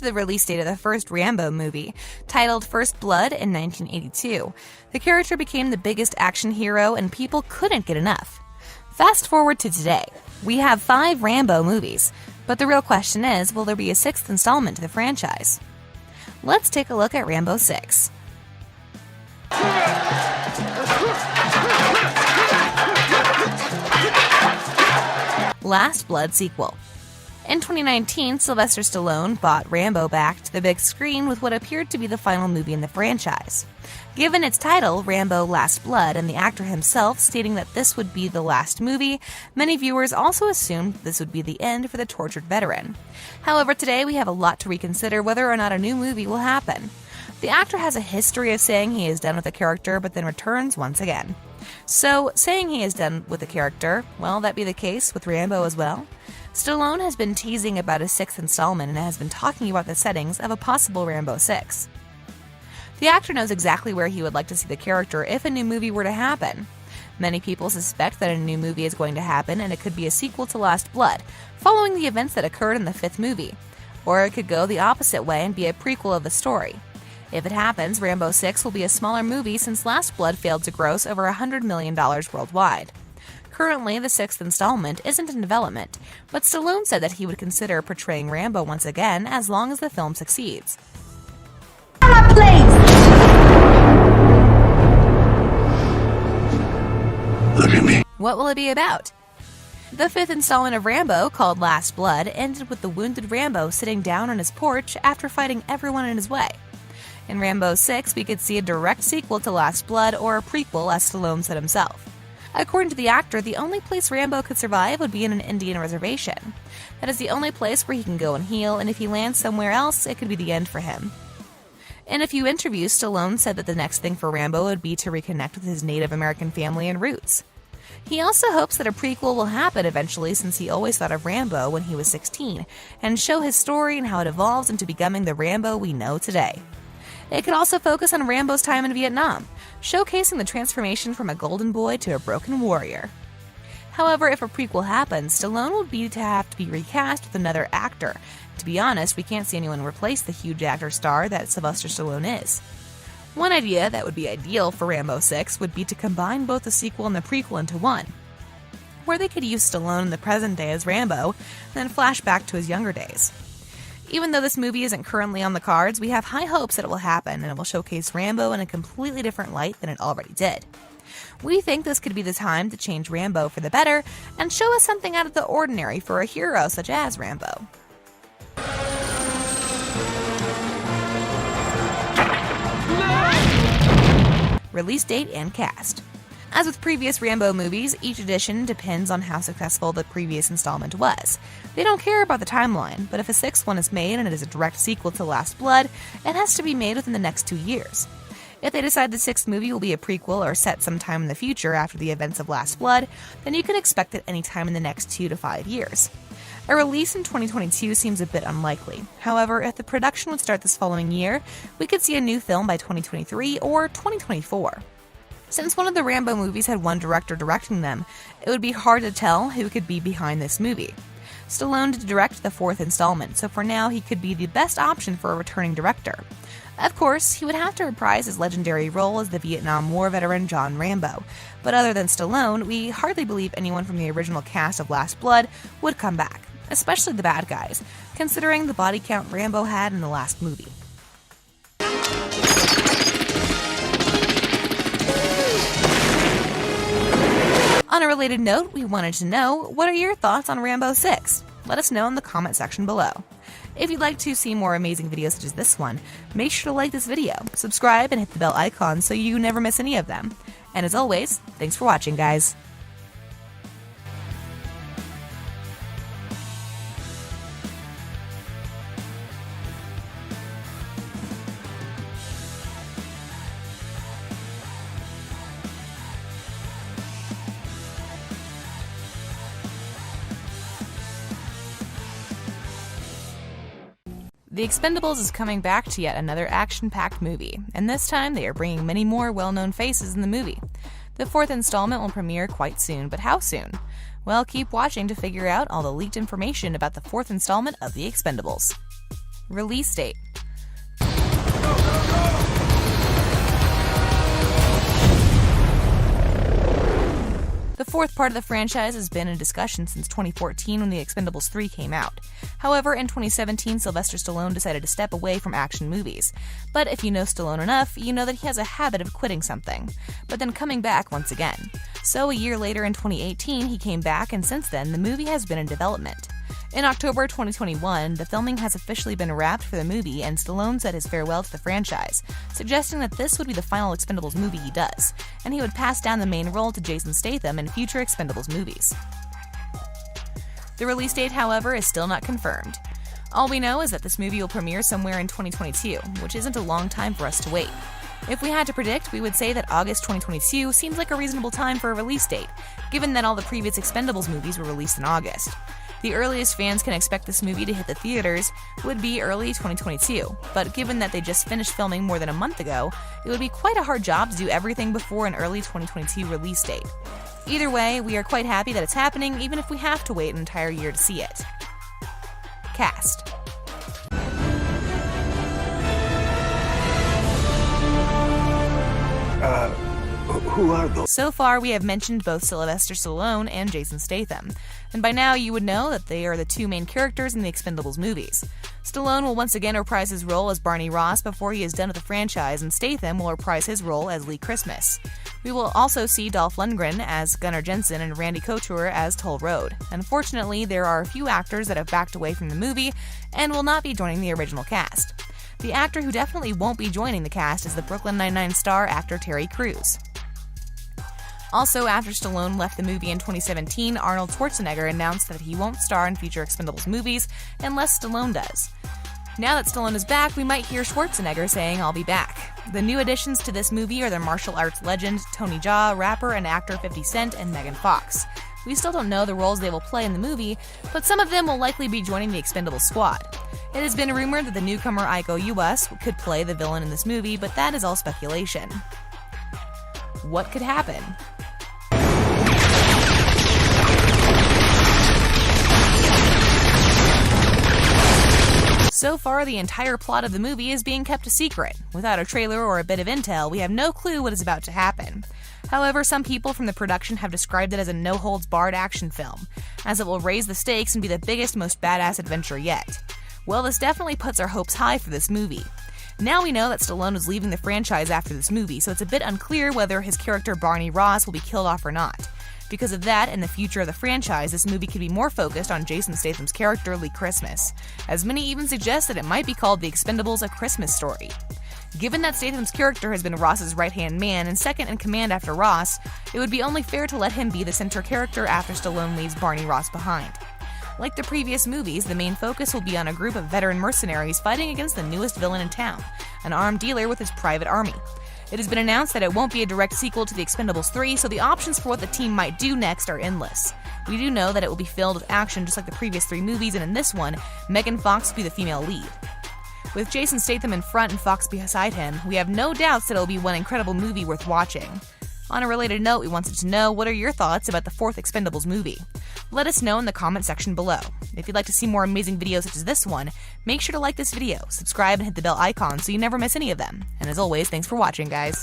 the release date of the first Rambo movie, titled First Blood in 1982, the character became the biggest action hero and people couldn't get enough. Fast forward to today. We have 5 Rambo movies, but the real question is, will there be a 6th installment to the franchise? Let's take a look at Rambo 6. Last Blood sequel. In 2019, Sylvester Stallone brought Rambo back to the big screen with what appeared to be the final movie in the franchise. Given its title, Rambo Last Blood, and the actor himself stating that this would be the last movie, many viewers also assumed this would be the end for the tortured veteran. However, today we have a lot to reconsider whether or not a new movie will happen. The actor has a history of saying he is done with the character but then returns once again. So, saying he is done with the character, will that be the case with Rambo as well? Stallone has been teasing about a 6th installment and has been talking about the settings of a possible Rambo 6. The actor knows exactly where he would like to see the character if a new movie were to happen. Many people suspect that a new movie is going to happen and it could be a sequel to Last Blood, following the events that occurred in the 5th movie. Or it could go the opposite way and be a prequel of the story. If it happens, Rambo 6 will be a smaller movie since Last Blood failed to gross over $100 million worldwide. Currently, the 6th installment isn't in development, but Stallone said that he would consider portraying Rambo once again as long as the film succeeds. Look at me. What will it be about? The 5th installment of Rambo, called Last Blood, ended with the wounded Rambo sitting down on his porch after fighting everyone in his way. In Rambo 6, we could see a direct sequel to Last Blood or a prequel, as Stallone said himself. According to the actor, the only place Rambo could survive would be in an Indian reservation. That is the only place where he can go and heal, and if he lands somewhere else, it could be the end for him. In a few interviews, Stallone said that the next thing for Rambo would be to reconnect with his Native American family and roots. He also hopes that a prequel will happen eventually, since he always thought of Rambo when he was 16, and show his story and how it evolves into becoming the Rambo we know today. It could also focus on Rambo's time in Vietnam, showcasing the transformation from a golden boy to a broken warrior. However, if a prequel happens, Stallone would have to be recast with another actor. To be honest, we can't see anyone replace the huge actor star that Sylvester Stallone is. One idea that would be ideal for Rambo 6 would be to combine both the sequel and the prequel into one, where they could use Stallone in the present day as Rambo, and then flash back to his younger days. Even though this movie isn't currently on the cards, we have high hopes that it will happen and it will showcase Rambo in a completely different light than it already did. We think this could be the time to change Rambo for the better and show us something out of the ordinary for a hero such as Rambo. Release date and cast. As with previous Rambo movies, each edition depends on how successful the previous installment was. They don't care about the timeline, but if a 6th one is made and it is a direct sequel to Last Blood, it has to be made within the next 2 years. If they decide the 6th movie will be a prequel or set sometime in the future after the events of Last Blood, then you can expect it any time in the next 2 to 5 years. A release in 2022 seems a bit unlikely. However, if the production would start this following year, we could see a new film by 2023 or 2024. Since one of the Rambo movies had one director directing them, it would be hard to tell who could be behind this movie. Stallone did direct the 4th installment, so for now he could be the best option for a returning director. Of course, he would have to reprise his legendary role as the Vietnam War veteran John Rambo, but other than Stallone, we hardly believe anyone from the original cast of Last Blood would come back, especially the bad guys, considering the body count Rambo had in the last movie. On a related note, we wanted to know, what are your thoughts on Rambo 6? Let us know in the comment section below. If you'd like to see more amazing videos such as this one, make sure to like this video, subscribe, and hit the bell icon so you never miss any of them. And as always, thanks for watching, guys. The Expendables is coming back to yet another action-packed movie, and this time they are bringing many more well-known faces in the movie. The 4th installment will premiere quite soon, but how soon? Well, keep watching to figure out all the leaked information about the 4th installment of The Expendables. Release date. The fourth part of the franchise has been in discussion since 2014 when The Expendables 3 came out. However, in 2017, Sylvester Stallone decided to step away from action movies. But if you know Stallone enough, you know that he has a habit of quitting something, but then coming back once again. So a year later in 2018, he came back, and since then, the movie has been in development. In October 2021, the filming has officially been wrapped for the movie, and Stallone said his farewell to the franchise, suggesting that this would be the final Expendables movie he does, and he would pass down the main role to Jason Statham in future Expendables movies. The release date, however, is still not confirmed. All we know is that this movie will premiere somewhere in 2022, which isn't a long time for us to wait. If we had to predict, we would say that August 2022 seems like a reasonable time for a release date, given that all the previous Expendables movies were released in August. The earliest fans can expect this movie to hit the theaters would be early 2022, but given that they just finished filming more than a month ago, it would be quite a hard job to do everything before an early 2022 release date. Either way, we are quite happy that it's happening, even if we have to wait an entire year to see it. Cast. Who are those? So far, we have mentioned both Sylvester Stallone and Jason Statham, and by now you would know that they are the two main characters in the Expendables movies. Stallone will once again reprise his role as Barney Ross before he is done with the franchise, and Statham will reprise his role as Lee Christmas. We will also see Dolph Lundgren as Gunnar Jensen and Randy Couture as Toll Road. Unfortunately, there are a few actors that have backed away from the movie and will not be joining the original cast. The actor who definitely won't be joining the cast is the Brooklyn Nine-Nine star actor Terry Crews. Also, after Stallone left the movie in 2017, Arnold Schwarzenegger announced that he won't star in future Expendables movies unless Stallone does. Now that Stallone is back, we might hear Schwarzenegger saying, "I'll be back." The new additions to this movie are the martial arts legend Tony Jaa, rapper and actor 50 Cent, and Megan Fox. We still don't know the roles they will play in the movie, but some of them will likely be joining the Expendables squad. It has been rumored that the newcomer Iko Uwais could play the villain in this movie, but that is all speculation. What could happen? So far, the entire plot of the movie is being kept a secret. Without a trailer or a bit of intel, we have no clue what is about to happen. However, some people from the production have described it as a no-holds-barred action film, as it will raise the stakes and be the biggest, most badass adventure yet. Well, this definitely puts our hopes high for this movie. Now we know that Stallone is leaving the franchise after this movie, so it's a bit unclear whether his character Barney Ross will be killed off or not. Because of that, in the future of the franchise, this movie could be more focused on Jason Statham's character, Lee Christmas, as many even suggest that it might be called The Expendables: A Christmas Story. Given that Statham's character has been Ross's right-hand man and second in command after Ross, it would be only fair to let him be the center character after Stallone leaves Barney Ross behind. Like the previous movies, the main focus will be on a group of veteran mercenaries fighting against the newest villain in town, an armed dealer with his private army. It has been announced that it won't be a direct sequel to The Expendables 3, so the options for what the team might do next are endless. We do know that it will be filled with action just like the previous three movies, and in this one, Megan Fox will be the female lead. With Jason Statham in front and Fox beside him, we have no doubts that it will be one incredible movie worth watching. On a related note, we wanted to know, what are your thoughts about the fourth Expendables movie? Let us know in the comment section below. If you'd like to see more amazing videos such as this one, make sure to like this video, subscribe, and hit the bell icon so you never miss any of them. And as always, thanks for watching, guys.